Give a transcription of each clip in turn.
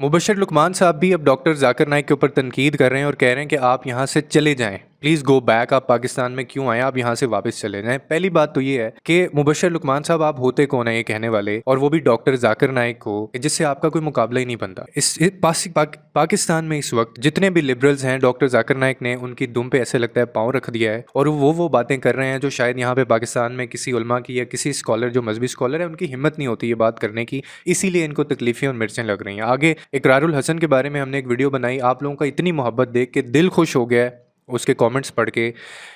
मुबशर लुकमान साहब भी अब डॉक्टर जाकिर नाइक के ऊपर तनकीद कर रहे हैं और कह रहे हैं कि आप यहाँ से चले जाएं, प्लीज़ गो बैक। आप पाकिस्तान में क्यों आए, आप यहाँ से वापस चले जाएं। पहली बात तो ये है कि मुबशर लुकमान साहब आप होते कौन है ये कहने वाले, और वो भी डॉक्टर जाकिर नाइक को, जिससे आपका कोई मुकाबला ही नहीं बनता। पाकिस्तान में इस वक्त जितने भी लिबरल्स हैं, डॉक्टर जाकिर नाइक ने उनकी दुम पे ऐसे लगता है पाँव रख दिया है, और वो बातें कर रहे हैं जो शायद यहाँ पे पाकिस्तान में किसी उलमा की या किसी स्कॉलर जो मजहबी स्कॉलर है उनकी हिम्मत नहीं होती ये बात करने की, इसीलिए इनको तकलीफें और मिर्चें लग रही हैं। आगे इकरारुल हसन के बारे में हमने एक वीडियो बनाई, आप लोगों का इतनी मोहब्बत देख के दिल खुश हो गया है उसके कमेंट्स पढ़ के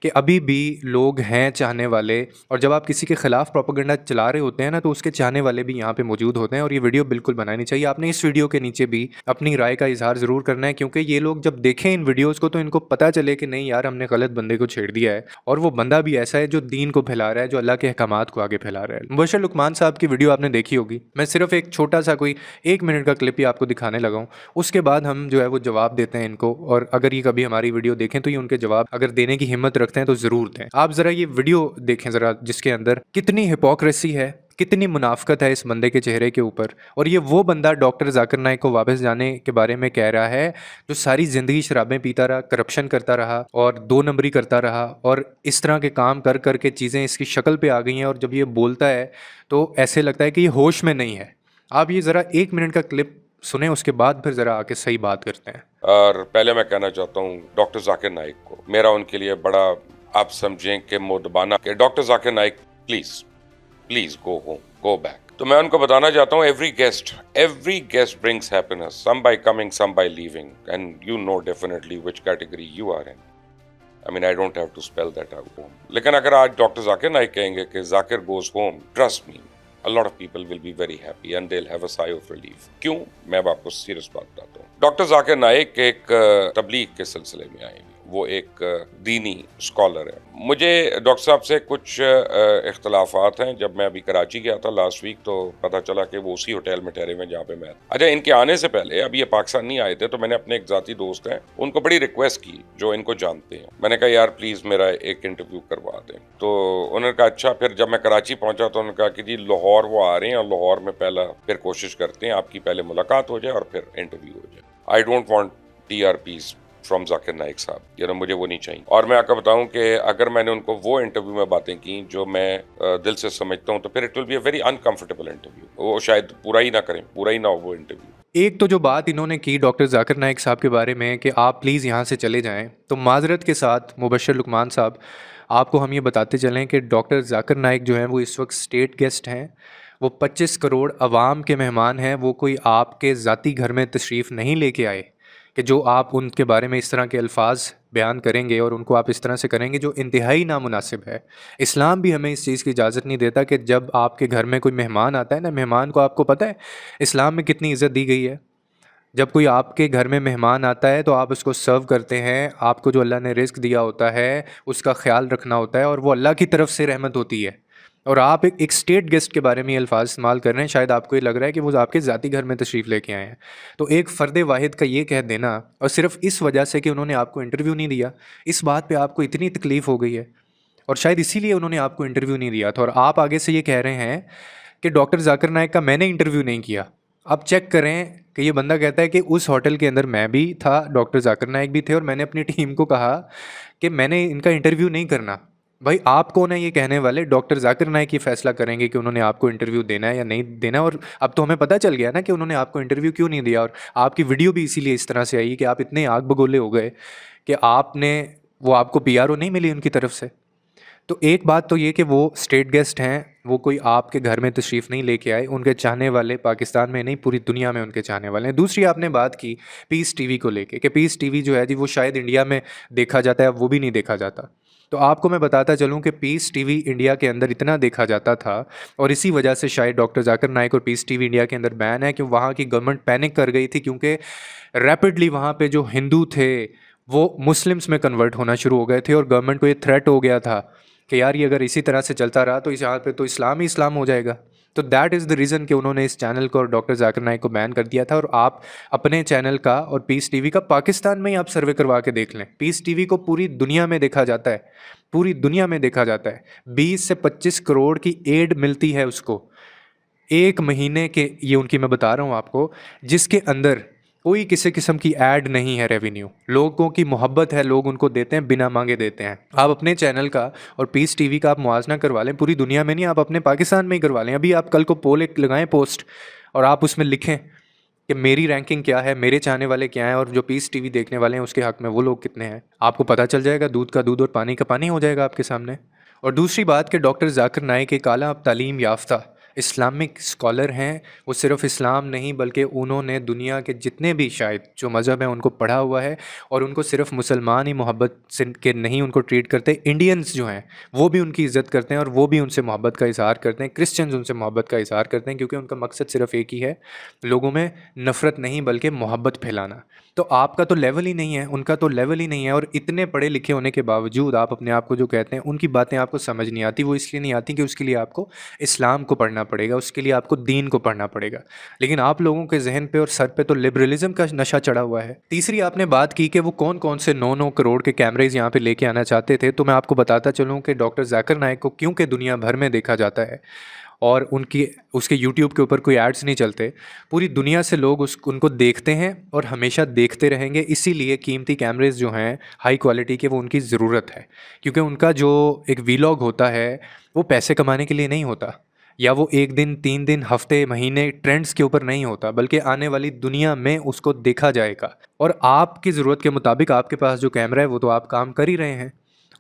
कि अभी भी लोग हैं चाहने वाले, और जब आप किसी के खिलाफ प्रोपेगेंडा चला रहे होते हैं ना, तो उसके चाहने वाले भी यहाँ पे मौजूद होते हैं। और ये वीडियो बिल्कुल बनानी चाहिए। आपने इस वीडियो के नीचे भी अपनी राय का इजहार ज़रूर करना है, क्योंकि ये लोग जब देखें इन वीडियोज़ को तो इनको पता चले कि नहीं यार, हमने गलत बंदे को छेड़ दिया है, और वो बंदा भी ऐसा है जो दीन को फैला रहा है, जो अल्लाह के अहकामात को आगे फैला रहा है। मुबशर लुकमान साहब की वीडियो आपने देखी होगी, मैं सिर्फ एक छोटा सा कोई 1 मिनट का क्लिप ही आपको दिखाने लगा हूँ। उसके बाद हम जो है वो जवाब देते हैं इनको, और अगर ये कभी हमारी वीडियो देखें तो ये उनके जवाब अगर देने की हिम्मत रखते हैं तो ज़रूर दें। आप ज़रा ये वीडियो देखें ज़रा, जिसके अंदर कितनी हिपोक्रेसी है, कितनी मुनाफकत है इस बंदे के चेहरे के ऊपर। और ये वो बंदा डॉक्टर जाकिर नाइक को वापस जाने के बारे में कह रहा है जो सारी ज़िंदगी शराबें पीता रहा, करप्शन करता रहा और 2 नंबरी करता रहा, और इस तरह के काम कर कर के चीज़ें इसकी शक्ल पे आ गई हैं, और जब ये बोलता है तो ऐसे लगता है कि ये होश में नहीं है। आप ये ज़रा 1 मिनट का क्लिप सुने, उसके बाद फिर ज़रा आके सही बात करते हैं। और पहले मैं कहना चाहता हूँ डॉक्टर जाकिर नाइक को, मेरा उनके लिए बड़ा, आप समझें कि मोदबाना कि doctor Zakir Naik please please go home, go back. तो मैं उनको बताना चाहता हूँ every guest brings happiness, some by coming, some by leaving, and you know definitely which category you are in. I mean I don't have to spell that out. लेकिन अगर आज doctor Zakir Naik कहेंगे कि Zakir goes home, trust me, a lot of people will be very happy and they'll have a sigh of relief। क्यों? मैं आपको serious बात बताता हूँ। डॉक्टर जाकिर नाइक एक तबलीग के सिलसिले में आए हैं, वो एक दीनी स्कॉलर है। मुझे डॉक्टर साहब से कुछ इख्तलाफात हैं। जब मैं अभी कराची गया था लास्ट वीक तो पता चला कि वो उसी होटल में ठहरे हुए जहाँ पे मैं। अच्छा, इनके आने से पहले, अभी ये पाकिस्तान नहीं आए थे, तो मैंने अपने एक ज़ाती दोस्त हैं उनको बड़ी रिक्वेस्ट की जो इनको जानते हैं। मैंने कहा यार प्लीज़ मेरा एक इंटरव्यू करवा दें। तो उन्होंने कहा अच्छा। फिर जब मैं कराची पहुंचा तो उन्होंने कहा कि जी लाहौर वो आ रहे हैं और लाहौर में पहला फिर कोशिश करते हैं आपकी पहले मुलाकात हो जाए और फिर इंटरव्यू हो जाए। I don't want TRPs from Zakir Naik साहब, यानी मुझे वो नहीं चाहिए। और मैं आपको बताऊं कि अगर मैंने उनको वो इंटरव्यू में बातें की जो मैं दिल से समझता हूं, तो फिर it will be a very uncomfortable interview. वो शायद पूरा ही ना करें, पूरा ही ना हो वो इंटरव्यू। एक तो जो बात इन्होंने की डॉक्टर जाकिर नाइक साहब के बारे में कि आप प्लीज़ यहाँ से चले जाएं, तो माजरत के साथ मुबशर लुकमान साहब, आपको हम ये बताते चलें कि डॉक्टर जाकिर नाइक जो हैं वो इस वक्त स्टेट गेस्ट हैं। वो 25 करोड़ अवाम के मेहमान हैं। वो कोई आपके ज़ाती घर में तशरीफ़ नहीं लेके आए कि जो आप उनके बारे में इस तरह के अल्फाज बयान करेंगे और उनको आप इस तरह से करेंगे जो इंतहाई नामुनासिब है। इस्लाम भी हमें इस चीज़ की इजाज़त नहीं देता कि जब आपके घर में कोई मेहमान आता है ना, मेहमान को आपको पता है इस्लाम में कितनी इज़्ज़त दी गई है। जब कोई आपके घर में मेहमान आता है तो आप उसको सर्व करते हैं। आपको जो अल्लाह ने रिज़्क दिया होता है उसका ख्याल रखना होता है, और वो अल्लाह की तरफ से रहमत होती है। और आप एक स्टेट गेस्ट के बारे में ये अल्फाज इस्तेमाल कर रहे हैं, शायद आपको ये लग रहा है कि वो आपके ज़ाती घर में तशरीफ़ लेके आए हैं। तो एक फ़र्द वाहिद का ये कह देना, और सिर्फ इस वजह से कि उन्होंने आपको इंटरव्यू नहीं दिया, इस बात पे आपको इतनी तकलीफ़ हो गई है, और शायद इसीलिए उन्होंने आपको इंटरव्यू नहीं दिया था। और आप आगे से ये कह रहे हैं कि डॉक्टर जाकिर नाइक का मैंने इंटरव्यू नहीं किया। अब चेक करें कि ये बंदा कहता है कि उस होटल के अंदर मैं भी था, डॉक्टर जाकिर नाइक भी थे, और मैंने अपनी टीम को कहा कि मैंने इनका इंटरव्यू नहीं करना। भाई आप कौन है ये कहने वाले? डॉक्टर जाकिर नाइक ये फैसला करेंगे कि उन्होंने आपको इंटरव्यू देना है या नहीं देना। और अब तो हमें पता चल गया ना कि उन्होंने आपको इंटरव्यू क्यों नहीं दिया, और आपकी वीडियो भी इसीलिए इस तरह से आई कि आप इतने आग बगोले हो गए कि आपने, वो आपको PRO नहीं मिली उनकी तरफ से। तो एक बात तो ये कि वो स्टेट गेस्ट हैं, वो कोई आपके घर में तशरीफ़ नहीं लेके आए। उनके चाहने वाले पाकिस्तान में नहीं, पूरी दुनिया में उनके चाहने वाले हैं। दूसरी आपने बात की पीस टीवी को लेके कि पीस टीवी जो है जी वो शायद इंडिया में देखा जाता है, वो भी नहीं देखा जाता। तो आपको मैं बताता चलूँ कि पीस टीवी इंडिया के अंदर इतना देखा जाता था, और इसी वजह से शायद डॉक्टर जाकिर नाइक और पीस टीवी इंडिया के अंदर बैन है कि वहाँ की गवर्नमेंट पैनिक कर गई थी, क्योंकि रैपिडली वहाँ पे जो हिंदू थे वो मुस्लिम्स में कन्वर्ट होना शुरू हो गए थे, और गवर्नमेंट को ये थ्रेट हो गया था कि यार ये अगर इसी तरह से चलता रहा तो इस यहाँ पे तो इस्लाम ही इस्लाम हो जाएगा। तो दैट इज़ द रीज़न कि उन्होंने इस चैनल को और डॉक्टर जाकिर नाइक को बैन कर दिया था। और आप अपने चैनल का और पीस टीवी का पाकिस्तान में ही आप सर्वे करवा के देख लें। पीस टीवी को पूरी दुनिया में देखा जाता है, पूरी दुनिया में देखा जाता है। 20 से 25 करोड़ की एड मिलती है उसको। 1 महीने के, ये उनकी मैं बता रहा हूँ आपको, जिसके अंदर कोई किसी किस्म की ऐड नहीं है रेवेन्यू। लोगों की मोहब्बत है, लोग उनको देते हैं, बिना मांगे देते हैं। आप अपने चैनल का और पीस टीवी का आप मुआजना करवा लें, पूरी दुनिया में नहीं, आप अपने पाकिस्तान में ही करवा लें। अभी आप कल को पोल एक लगाएं पोस्ट, और आप उसमें लिखें कि मेरी रैंकिंग क्या है, मेरे चाहने वाले क्या हैं, और जो पीस टीवी देखने वाले हैं उसके हक में वो लोग कितने हैं। आपको पता चल जाएगा, दूध का दूध और पानी का पानी हो जाएगा आपके सामने। और दूसरी बात कि डॉक्टर जाकिर नाइक एक आला तालीम याफ्ता इस्लामिक स्कॉलर हैं। वो सिर्फ इस्लाम नहीं बल्कि उन्होंने दुनिया के जितने भी शायद जो मज़हब हैं उनको पढ़ा हुआ है, और उनको सिर्फ मुसलमान ही मोहब्बत से के नहीं उनको ट्रीट करते, इंडियंस जो हैं वो भी उनकी इज़्ज़त करते हैं और वो भी उनसे मोहब्बत का इज़हार करते हैं, क्रिश्चियंस उनसे मोहब्बत का इज़हार करते हैं, क्योंकि उनका मकसद सिर्फ एक ही है, लोगों में नफ़रत नहीं बल्कि मोहब्बत फैलाना। तो आपका तो लेवल ही नहीं है, उनका तो लेवल ही नहीं है, और इतने पढ़े लिखे होने के बावजूद आप अपने आप को जो कहते हैं उनकी बातें आपको समझ नहीं आती। वो इसलिए नहीं आती कि उसके लिए आपको इस्लाम को पढ़ना पड़ेगा, उसके लिए आपको दीन को पढ़ना पड़ेगा। लेकिन आप लोगों के जहन पे और सर पे तो लिबरलिज्म का नशा चढ़ा हुआ है। तीसरी आपने बात की कि वो कौन कौन से 9-9 करोड़ के कैमरेज यहाँ पे लेके आना चाहते थे, तो मैं आपको बताता चलूँ कि डॉक्टर जाकिर नाइक को क्योंकि दुनिया भर में देखा जाता है और उनकी उसके यूट्यूब के ऊपर कोई एड्स नहीं चलते, पूरी दुनिया से लोग उनको देखते हैं और हमेशा देखते रहेंगे। इसीलिए कीमती कैमरेज जो हैं हाई क्वालिटी के, वो उनकी ज़रूरत है, क्योंकि उनका जो एक वीलॉग होता है वो पैसे कमाने के लिए नहीं होता, या वो 1 दिन 3 दिन हफ्ते महीने ट्रेंड्स के ऊपर नहीं होता, बल्कि आने वाली दुनिया में उसको देखा जाएगा। और आपकी ज़रूरत के मुताबिक आपके पास जो कैमरा है वो तो आप काम कर ही रहे हैं।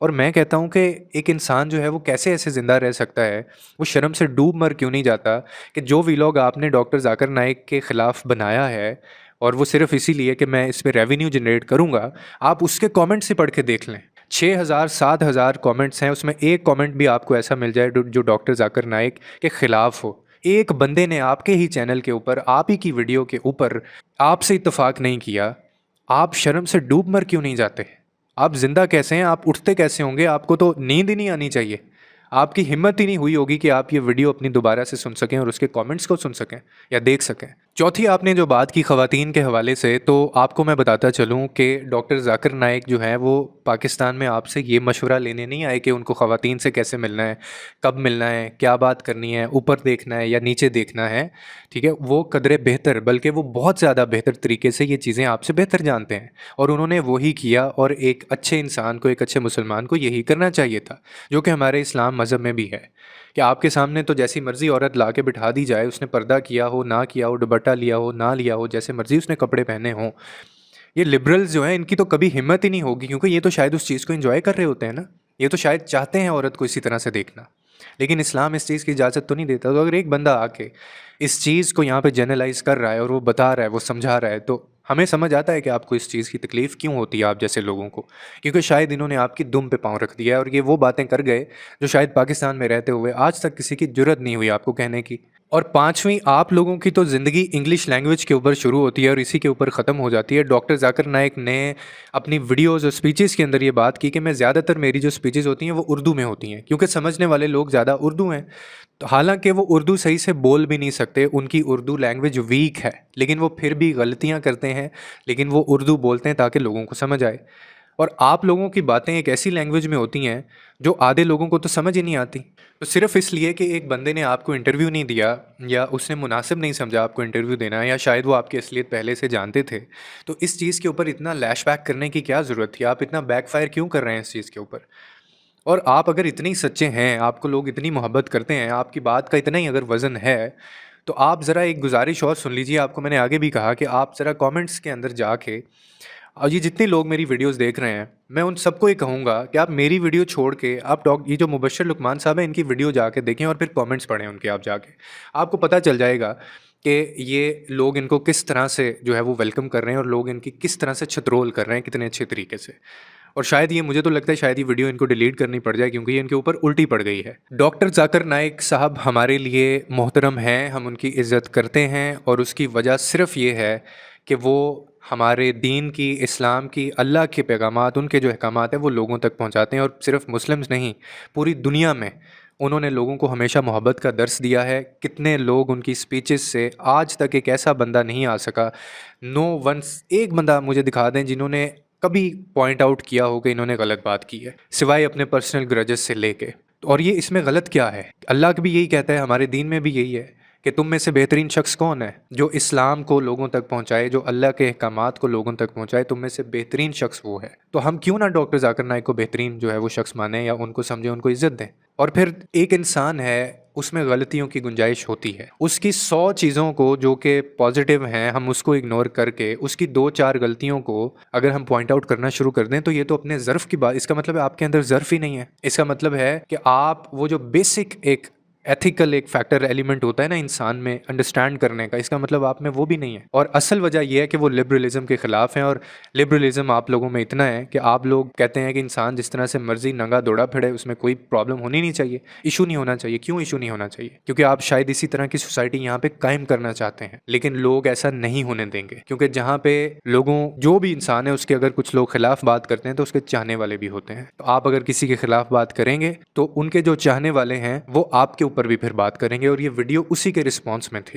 और मैं कहता हूँ कि एक इंसान जो है वो कैसे ऐसे ज़िंदा रह सकता है, वो शर्म से डूब मर क्यों नहीं जाता कि जो वीलॉग आपने डॉक्टर जाकिर नाइक के ख़िलाफ़ बनाया है, और वो सिर्फ इसीलिए कि मैं इस पे रेवेन्यू जनरेट करूँगा, आप उसके कमेंट्स ही पढ़ के देख लें। 6000 7000 कमेंट्स हैं, उसमें एक कमेंट भी आपको ऐसा मिल जाए जो डॉक्टर जाकिर नाइक के ख़िलाफ़ हो। एक बंदे ने आपके ही चैनल के ऊपर, आप ही की वीडियो के ऊपर आपसे इत्तेफाक नहीं किया, आप शर्म से डूब मर क्यों नहीं जाते? आप ज़िंदा कैसे हैं? आप उठते कैसे होंगे? आपको तो नींद ही नहीं आनी चाहिए। आपकी हिम्मत ही नहीं हुई होगी कि आप ये वीडियो अपनी दोबारा से सुन सकें और उसके कमेंट्स को सुन सकें या देख सकें। चौथी आपने जो बात की ख़वातीन के हवाले से, तो आपको मैं बताता चलूँ कि डॉक्टर जाकिर नाइक जो हैं वो पाकिस्तान में आपसे ये मशवरा लेने नहीं आए कि उनको ख़वातीन से कैसे मिलना है, कब मिलना है, क्या बात करनी है, ऊपर देखना है या नीचे देखना है, ठीक है? वो कदरे बेहतर, बल्कि वो बहुत ज़्यादा बेहतर तरीके से ये चीज़ें आपसे बेहतर जानते हैं, और उन्होंने वही किया। और एक अच्छे इंसान को, एक अच्छे मुसलमान को यही करना चाहिए था, जो कि हमारे इस्लाम मज़हब में भी है, कि आपके सामने तो जैसी मर्ज़ी औरत ला के बिठा दी जाए, उसने पर्दा किया हो ना किया हो, दुपट्टा लिया हो ना लिया हो, जैसे मर्ज़ी उसने कपड़े पहने हों। ये लिबरल्स जो हैं इनकी तो कभी हिम्मत ही नहीं होगी, क्योंकि ये तो शायद उस चीज़ को एंजॉय कर रहे होते हैं ना, ये तो शायद चाहते हैं औरत को इसी तरह से देखना, लेकिन इस्लाम इस चीज़ की इजाज़त तो नहीं देता। तो अगर एक बंदा आके इस चीज़ को यहाँ पे जनरलाइज़ कर रहा है और वो बता रहा है, वो समझा रहा है, तो हमें समझ आता है कि आपको इस चीज़ की तकलीफ़ क्यों होती है आप जैसे लोगों को, क्योंकि शायद इन्होंने आपकी दुम पे पाँव रख दिया है, और ये वो बातें कर गए जो शायद पाकिस्तान में रहते हुए आज तक किसी की जुर्रत नहीं हुई आपको कहने की। और पाँचवीं, आप लोगों की तो ज़िंदगी इंग्लिश लैंग्वेज के ऊपर शुरू होती है और इसी के ऊपर ख़त्म हो जाती है। डॉक्टर जाकिर नाइक ने अपनी वीडियोज़ और स्पीचेज़ के अंदर ये बात की कि मैं ज़्यादातर मेरी जो स्पीचेज़ होती हैं वो उर्दू में होती हैं, क्योंकि समझने वाले लोग ज़्यादा उर्दू हैं। तो हालांकि वो उर्दू सही से बोल भी नहीं सकते, उनकी उर्दू लैंग्वेज वीक है, लेकिन वो फिर भी गलतियां करते हैं, लेकिन वो उर्दू बोलते हैं ताकि लोगों को समझ आए। और आप लोगों की बातें एक ऐसी लैंग्वेज में होती हैं जो आधे लोगों को तो समझ ही नहीं आती। तो सिर्फ इसलिए कि एक बंदे ने आपको इंटरव्यू नहीं दिया, या उसने मुनासिब नहीं समझा आपको इंटरव्यू देना, या शायद वो आपकी असलियत पहले से जानते थे, तो इस चीज़ के ऊपर इतना लैश बैक करने की क्या ज़रूरत थी? आप इतना बैकफायर क्यों कर रहे हैं इस चीज़ के ऊपर? और आप अगर इतने ही सच्चे हैं, आपको लोग इतनी मोहब्बत करते हैं, आपकी बात का इतना ही अगर वज़न है, तो आप ज़रा एक गुज़ारिश और सुन लीजिए। आपको मैंने आगे भी कहा कि आप ज़रा कमेंट्स के अंदर जाके, और ये जितने लोग मेरी वीडियोस देख रहे हैं, मैं उन सबको ये कहूँगा कि आप मेरी वीडियो छोड़ के आप ये जो मुबश्शिर लुकमान साहब हैं इनकी वीडियो जाके देखें और फिर कमेंट्स पढ़ें उनके। आप जाके आपको पता चल जाएगा कि ये लोग इनको किस तरह से जो है वो वेलकम कर रहे हैं, और लोग इनकी किस तरह से छतरोल कर रहे हैं, कितने अच्छे तरीके से। और शायद ये, मुझे तो लगता है शायद ये वीडियो इनको डिलीट करनी पड़ जाए, क्योंकि ये इनके ऊपर उल्टी पड़ गई है। डॉक्टर जाकिर नाइक साहब हमारे लिए मोहतरम हैं, हम उनकी इज़्ज़त करते हैं, और उसकी वजह सिर्फ़ ये है कि वो हमारे दीन की, इस्लाम की, अल्लाह के पैगामात, उनके जो अहकामात हैं वो लोगों तक पहुंचाते हैं। और सिर्फ मुस्लिम्स नहीं, पूरी दुनिया में उन्होंने लोगों को हमेशा मोहब्बत का दर्स दिया है। कितने लोग उनकी स्पीचेस से, आज तक एक ऐसा बंदा नहीं आ सका, नो वंस, एक बंदा मुझे दिखा दें जिन्होंने कभी पॉइंट आउट किया हो कि इन्होंने गलत बात की है, सिवाय अपने पर्सनल ग्रजेस से लेके। और ये इसमें गलत क्या है? अल्लाह भी यही कहता है, हमारे दीन में भी यही है कि तुम में से बेहतरीन शख्स कौन है जो इस्लाम को लोगों तक पहुंचाए, जो अल्लाह के अहकामात को लोगों तक पहुंचाए, तुम में से बेहतरीन शख्स वो है। तो हम क्यों ना डॉक्टर जाकिर नाइक को बेहतरीन जो है वो शख्स माने या उनको समझें, उनको इज्जत दें। और फिर एक इंसान है, उसमें गलतियों की गुंजाइश होती है, उसकी 100 चीज़ों को जो कि पॉजिटिव हैं हम उसको इग्नोर करके उसकी 2-4 गलतियों को अगर हम पॉइंट आउट करना शुरू कर दें तो ये तो अपने ज़र्फ़ की बात, इसका मतलब है आपके अंदर ज़र्फ़ ही नहीं है। इसका मतलब है कि आप वो जो बेसिक एक एथिकल एक फैक्टर एलिमेंट होता है ना इंसान में अंडरस्टैंड करने का, इसका मतलब आप में वो भी नहीं है। और असल वजह यह है कि वो लिबरलिज्म के ख़िलाफ़ हैं। और लिबरलिज्म आप लोगों में इतना है कि आप लोग कहते हैं कि इंसान जिस तरह से मर्जी नंगा दौड़ा फिरे, उसमें कोई प्रॉब्लम होनी नहीं चाहिए, इशू नहीं होना चाहिए। क्यों इशू नहीं होना चाहिए? क्योंकि आप शायद इसी तरह की सोसाइटी यहाँ पे कायम करना चाहते हैं, लेकिन लोग ऐसा नहीं होने देंगे। क्योंकि जहाँ पे लोगों, जो भी इंसान है उसके अगर कुछ लोग खिलाफ बात करते हैं तो उसके चाहने वाले भी होते हैं। तो आप अगर किसी के खिलाफ बात करेंगे तो उनके जो चाहने वाले हैं वो आपके ऊपर भी फिर बात करेंगे। और ये वीडियो उसी के रिस्पॉन्स में थी।